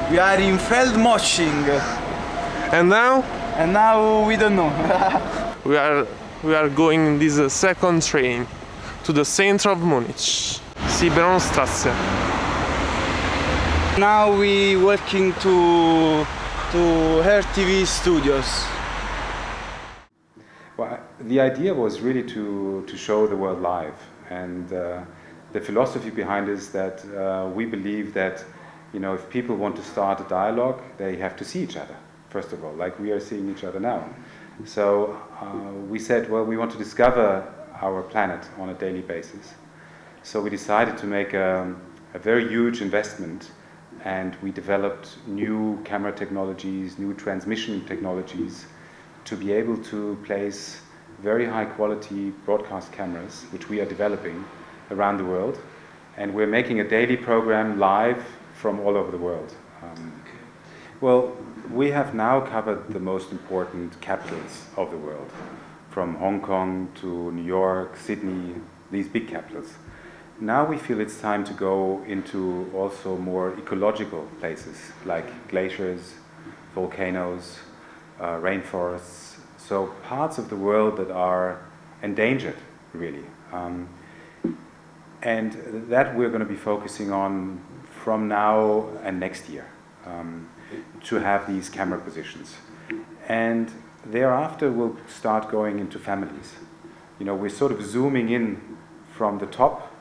We are in Feldmosching. And now? And now we don't know. we are going in this second train to the center of Munich, Siebenstrasse. Now we walking to RTV studios. Well, the idea was really to show the world live, and the philosophy behind is that we believe that, you know, if people want to start a dialogue, they have to see each other, first of all, like we are seeing each other now. So we said, well, we want to discover our planet on a daily basis. So we decided to make a very huge investment, and we developed new camera technologies, new transmission technologies, to be able to place very high quality broadcast cameras, which we are developing around the world. And we're making a daily program live from all over the world. Well, we have now covered the most important capitals of the world, from Hong Kong to New York, Sydney, these big capitals. Now we feel it's time to go into also more ecological places, like glaciers, volcanoes, rainforests, so parts of the world that are endangered, really. And that we're going to be focusing on from now and next year, to have these camera positions. And thereafter we'll start going into families. You know, we're sort of zooming in from the top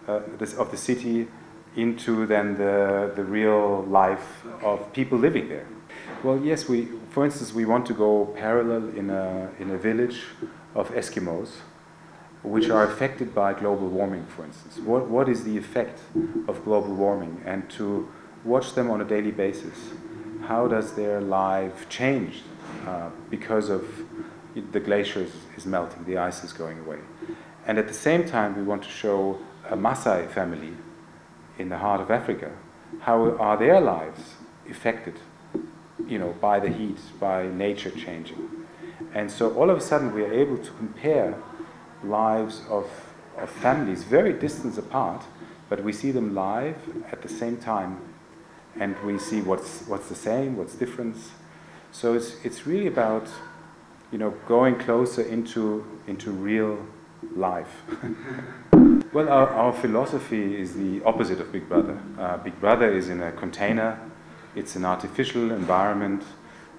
of the city into then the real life of people living there. Well, yes, for instance, we want to go parallel in a village of Eskimos, which are affected by global warming, for instance. What is the effect of global warming? And to watch them on a daily basis. How does their life change because of the glaciers is melting, the ice is going away? And at the same time, we want to show a Maasai family in the heart of Africa. How are their lives affected, you know, by the heat, by nature changing? And so all of a sudden we are able to compare lives of families very distant apart, but we see them live at the same time, and we see what's the same, what's different. So it's really about, you know, going closer into real life. Well, our philosophy is the opposite of Big Brother. Big Brother is in a container. It's an artificial environment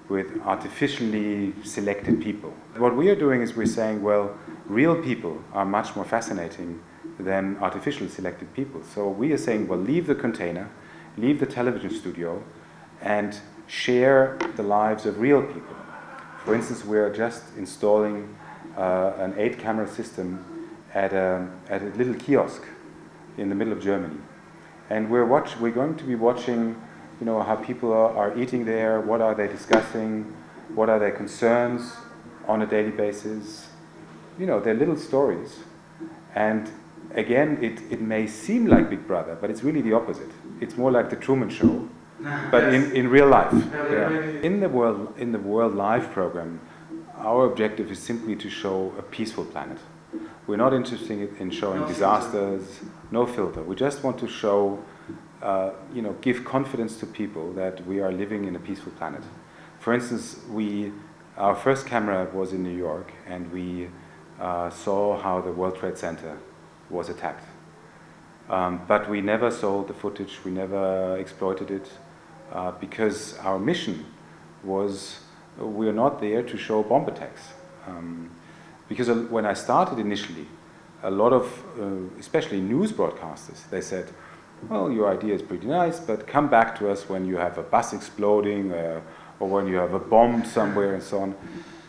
with artificially selected people. What we are doing is we're saying, well, real people are much more fascinating than artificially selected people. So we are saying, well, leave the container, leave the television studio, and share the lives of real people. For instance, we're just installing an 8-camera system at a little kiosk in the middle of Germany. And we're going to be watching, you know, how people are eating there, what are they discussing, what are their concerns on a daily basis. You know, they're little stories. And again, it may seem like Big Brother, but it's really the opposite. It's more like the Truman Show, but in real life. Yeah. In the World Live program, our objective is simply to show a peaceful planet. We're not interested in showing disasters, no filter. We just want to show, you know, give confidence to people that we are living in a peaceful planet. For instance, our first camera was in New York, and we saw how the World Trade Center was attacked. But we never sold the footage, we never exploited it, because our mission was, we're not there to show bomb attacks. Because when I started initially, a lot of, especially news broadcasters, they said, well, your idea is pretty nice, but come back to us when you have a bus exploding, or when you have a bomb somewhere and so on.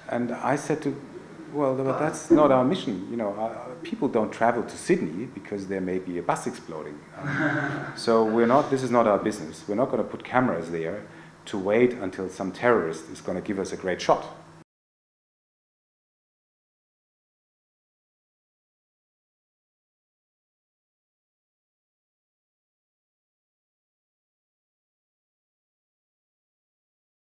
And I said well, but that's not our mission. You know, people don't travel to Sydney because there may be a bus exploding. So this is not our business. We're not going to put cameras there to wait until some terrorist is going to give us a great shot.